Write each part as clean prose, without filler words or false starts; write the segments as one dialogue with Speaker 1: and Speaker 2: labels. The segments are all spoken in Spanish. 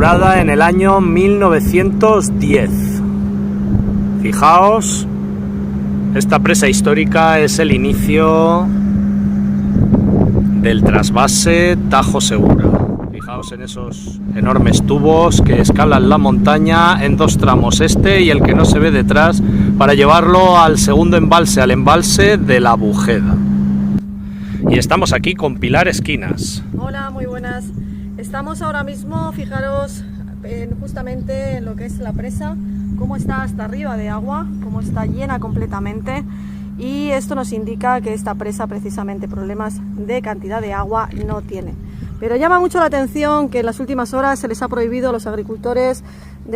Speaker 1: inaugurada en el año 1910. Fijaos, esta presa histórica es el inicio del trasvase Tajo Segura. Fijaos en esos enormes tubos que escalan la montaña en dos tramos, este y el que no se ve detrás, para llevarlo al segundo embalse, al embalse de la Bujeda. Y estamos aquí con Pilar Esquinas.
Speaker 2: Hola, muy buenas. Estamos ahora mismo, fijaros, justamente en lo que es la presa, cómo está hasta arriba de agua, cómo está llena completamente. Y esto nos indica que esta presa precisamente problemas de cantidad de agua no tiene. Pero llama mucho la atención que en las últimas horas se les ha prohibido a los agricultores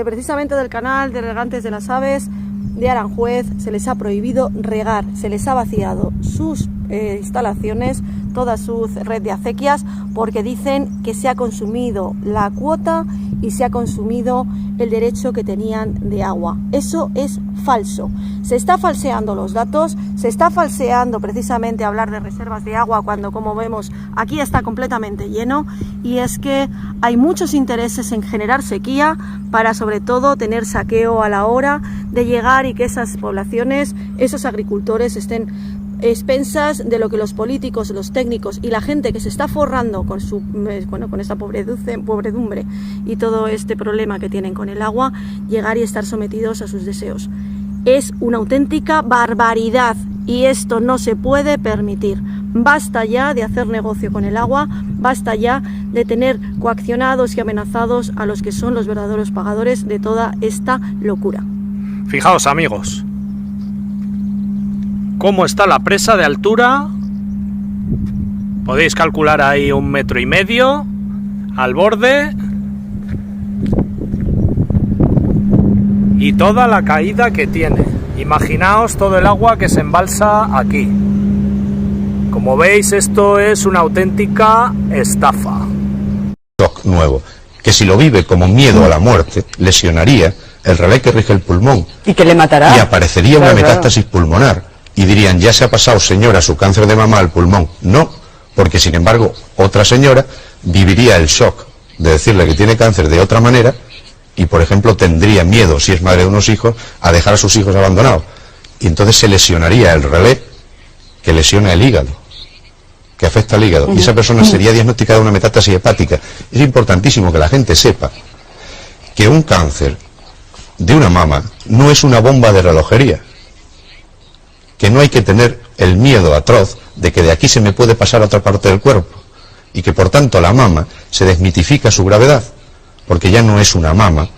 Speaker 2: precisamente del canal de Regantes de las Aves de Aranjuez, se les ha prohibido regar, se les ha vaciado sus instalaciones, toda su red de acequias, porque dicen que se ha consumido la cuota y se ha consumido el derecho que tenían de agua. Eso es falso. Se está falseando los datos, se está falseando precisamente hablar de reservas de agua cuando, como vemos, aquí está completamente lleno, y es que hay muchos intereses en generar sequía para, sobre todo, tener saqueo a la hora de llegar y que esas poblaciones, esos agricultores estén expensas de lo que los políticos, los técnicos y la gente que se está forrando con su con esta pobredumbre y todo este problema que tienen con el agua, llegar y estar sometidos a sus deseos. Es una auténtica barbaridad y esto no se puede permitir. Basta ya de hacer negocio con el agua, basta ya de tener coaccionados y amenazados a los que son los verdaderos pagadores de toda esta locura.
Speaker 1: Fijaos, amigos, cómo está la presa de altura. Podéis calcular ahí 1,5 metros al borde y toda la caída que tiene. Imaginaos todo el agua que se embalsa aquí. Como veis, esto es una auténtica estafa.
Speaker 3: Nuevo, que si lo vive como miedo a la muerte, lesionaría el relé que rige el pulmón.
Speaker 4: ¿Y que le matará?
Speaker 3: Y aparecería una metástasis pulmonar. Y dirían, ya se ha pasado, señora, su cáncer de mama al pulmón. No, porque sin embargo, otra señora viviría el shock de decirle que tiene cáncer de otra manera y, por ejemplo, tendría miedo, si es madre de unos hijos, a dejar a sus hijos abandonados. Y entonces se lesionaría el relé que lesiona el hígado, que afecta al hígado. Y esa persona sería diagnosticada de una metástasis hepática. Es importantísimo que la gente sepa que un cáncer de una mama no es una bomba de relojería, que no hay que tener el miedo atroz de que de aquí se me puede pasar a otra parte del cuerpo, y que por tanto la mama se desmitifica su gravedad, porque ya no es una mama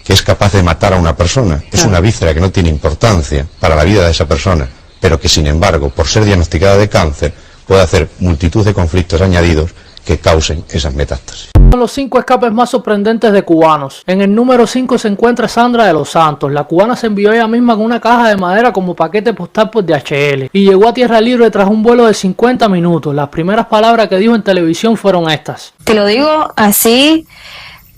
Speaker 3: que es capaz de matar a una persona, es una víscera que no tiene importancia para la vida de esa persona, pero que sin embargo, por ser diagnosticada de cáncer, puede hacer multitud de conflictos añadidos que causen esas metástasis.
Speaker 5: Son los 5 escapes más sorprendentes de cubanos. En el número 5 se encuentra Sandra de los Santos. La cubana se envió ella misma con una caja de madera como paquete postal por DHL y llegó a tierra libre tras un vuelo de 50 minutos. Las primeras palabras que dijo en televisión fueron estas.
Speaker 6: Te lo digo así,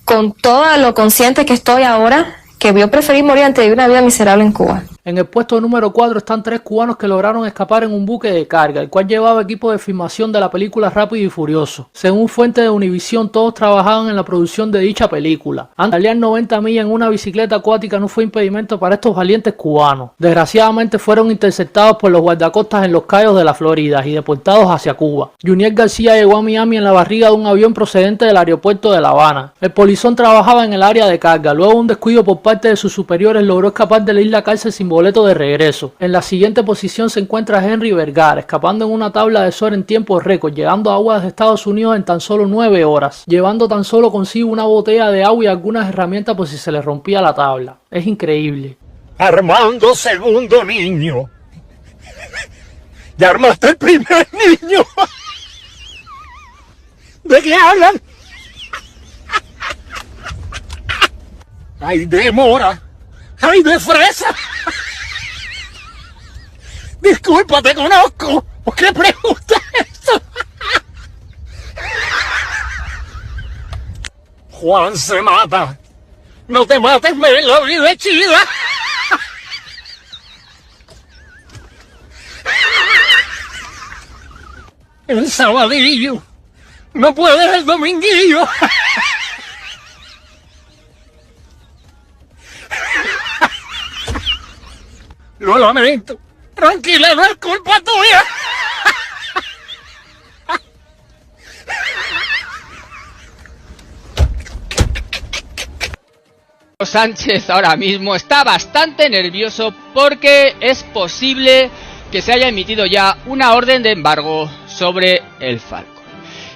Speaker 6: con todo lo consciente que estoy ahora, que yo preferí morir antes de vivir una vida miserable en Cuba.
Speaker 5: En el puesto número 4 están 3 cubanos que lograron escapar en un buque de carga, el cual llevaba equipo de filmación de la película Rápido y Furioso. Según fuentes de Univisión, todos trabajaban en la producción de dicha película. Andar 90 millas en una bicicleta acuática no fue impedimento para estos valientes cubanos. Desgraciadamente fueron interceptados por los guardacostas en los Cayos de la Florida y deportados hacia Cuba. Juniel García llegó a Miami en la barriga de un avión procedente del aeropuerto de La Habana. El polizón trabajaba en el área de carga. Luego un descuido por parte de sus superiores logró escapar de la isla cárcel sin boleto de regreso. En la siguiente posición se encuentra Henry Vergara, escapando en una tabla de surf en tiempo récord, llegando a aguas de Estados Unidos en tan solo 9 horas, llevando tan solo consigo una botella de agua y algunas herramientas por si se le rompía la tabla. Es increíble.
Speaker 7: Armando segundo niño. Ya armaste el primer niño. ¿De qué hablan? ¡Ay, de mora! ¡Ay, de fresa! Disculpa, te conozco. ¿Por qué preguntas esto? Juan se mata. No te mates, me la vida chida. El sabadillo. No puedes el dominguillo. Lo lamento. Tranquila, no es culpa tuya.
Speaker 4: Sánchez ahora mismo está bastante nervioso porque es posible que se haya emitido ya una orden de embargo sobre el Falcon.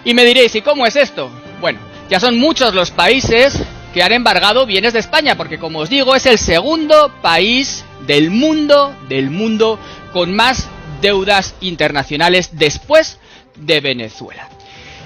Speaker 4: Y me diréis, ¿y cómo es esto? Bueno, ya son muchos los países que han embargado bienes de España, porque como os digo, es el segundo país del mundo con más deudas internacionales después de Venezuela.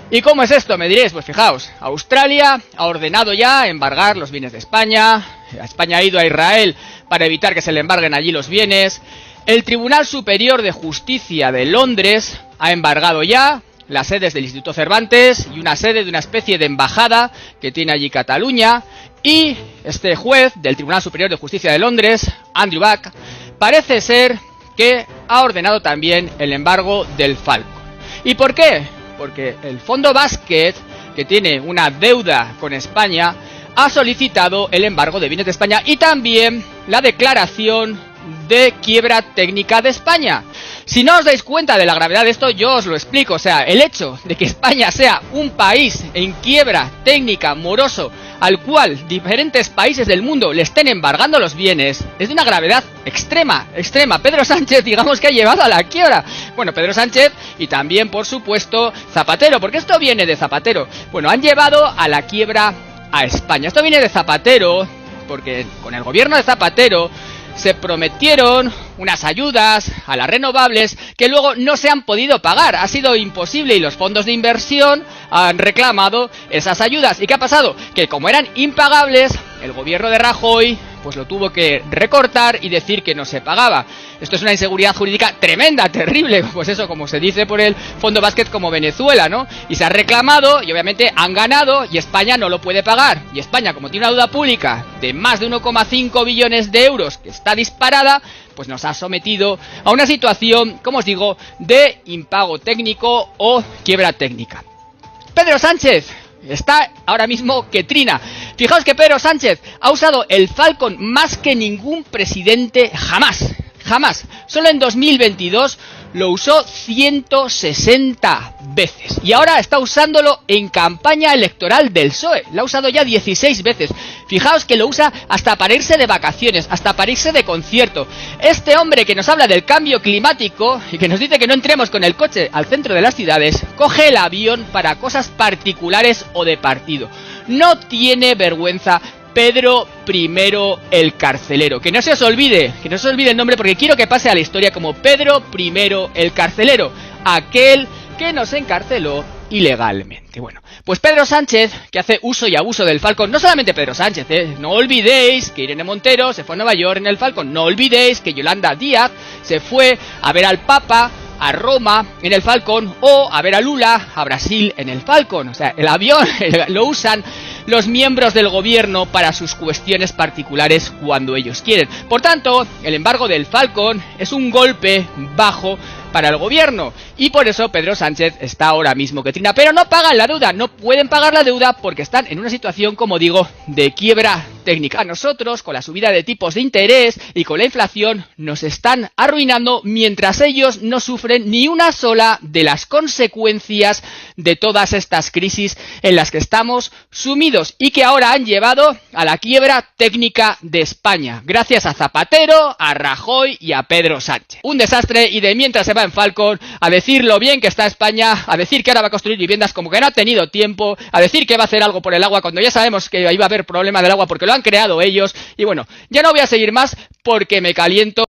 Speaker 4: ¿Y cómo es esto? Me diréis, pues fijaos, Australia ha ordenado ya embargar los bienes de España, España ha ido a Israel para evitar que se le embarguen allí los bienes, el Tribunal Superior de Justicia de Londres ha embargado ya las sedes del Instituto Cervantes y una sede de una especie de embajada que tiene allí Cataluña, y este juez del Tribunal Superior de Justicia de Londres, Andrew Back, parece ser que ha ordenado también el embargo del Falcon. ¿Y por qué? Porque el Fondo Basket, que tiene una deuda con España, ha solicitado el embargo de bienes de España y también la declaración de quiebra técnica de España. Si no os dais cuenta de la gravedad de esto, yo os lo explico. O sea, el hecho de que España sea un país en quiebra técnica, moroso, al cual diferentes países del mundo le estén embargando los bienes, es de una gravedad extrema. Pedro Sánchez, digamos que ha llevado a la quiebra. Bueno, Pedro Sánchez y también, por supuesto, Zapatero, porque esto viene de Zapatero. Bueno, han llevado a la quiebra a España. Esto viene de Zapatero, porque con el gobierno de Zapatero se prometieron unas ayudas a las renovables que luego no se han podido pagar. Ha sido imposible y los fondos de inversión han reclamado esas ayudas. ¿Y qué ha pasado? Que como eran impagables, el gobierno de Rajoy pues lo tuvo que recortar y decir que no se pagaba. Esto es una inseguridad jurídica tremenda, terrible, pues eso, como se dice por el Fondo Basket, como Venezuela, ¿no? Y se ha reclamado y obviamente han ganado y España no lo puede pagar. Y España, como tiene una deuda pública de más de 1,5 billones de euros que está disparada, pues nos ha sometido a una situación, como os digo, de impago técnico o quiebra técnica. Pedro Sánchez está ahora mismo que trina. Fijaos que Pedro Sánchez ha usado el Falcon más que ningún presidente jamás. Solo en 2022 lo usó 160 veces. Y ahora está usándolo en campaña electoral del PSOE. Lo ha usado ya 16 veces. Fijaos que lo usa hasta para irse de vacaciones, hasta para irse de concierto. Este hombre que nos habla del cambio climático y que nos dice que no entremos con el coche al centro de las ciudades, coge el avión para cosas particulares o de partido. No tiene vergüenza Pedro I el Carcelero. Que no se os olvide el nombre, porque quiero que pase a la historia como Pedro I el Carcelero, aquel que nos encarceló ilegalmente. Bueno, pues Pedro Sánchez, que hace uso y abuso del Falcon, no solamente Pedro Sánchez, no olvidéis que Irene Montero se fue a Nueva York en el Falcon, no olvidéis que Yolanda Díaz se fue a ver al Papa a Roma en el Falcon, o a ver a Lula a Brasil en el Falcon. O sea, el avión lo usan los miembros del gobierno para sus cuestiones particulares cuando ellos quieren. Por tanto, el embargo del Falcon es un golpe bajo para el gobierno, y por eso Pedro Sánchez está ahora mismo que trina. Pero no pagan la deuda, no pueden pagar la deuda porque están en una situación, como digo, de quiebra técnica. A nosotros, con la subida de tipos de interés y con la inflación, nos están arruinando, mientras ellos no sufren ni una sola de las consecuencias de todas estas crisis en las que estamos sumidos y que ahora han llevado a la quiebra técnica de España, gracias a Zapatero, a Rajoy y a Pedro Sánchez. Un desastre, y de mientras se va en Falcon a decir lo bien que está España, a decir que ahora va a construir viviendas como que no ha tenido tiempo, a decir que va a hacer algo por el agua cuando ya sabemos que iba a haber problema del agua porque lo han creado ellos. Y bueno, ya no voy a seguir más porque me caliento.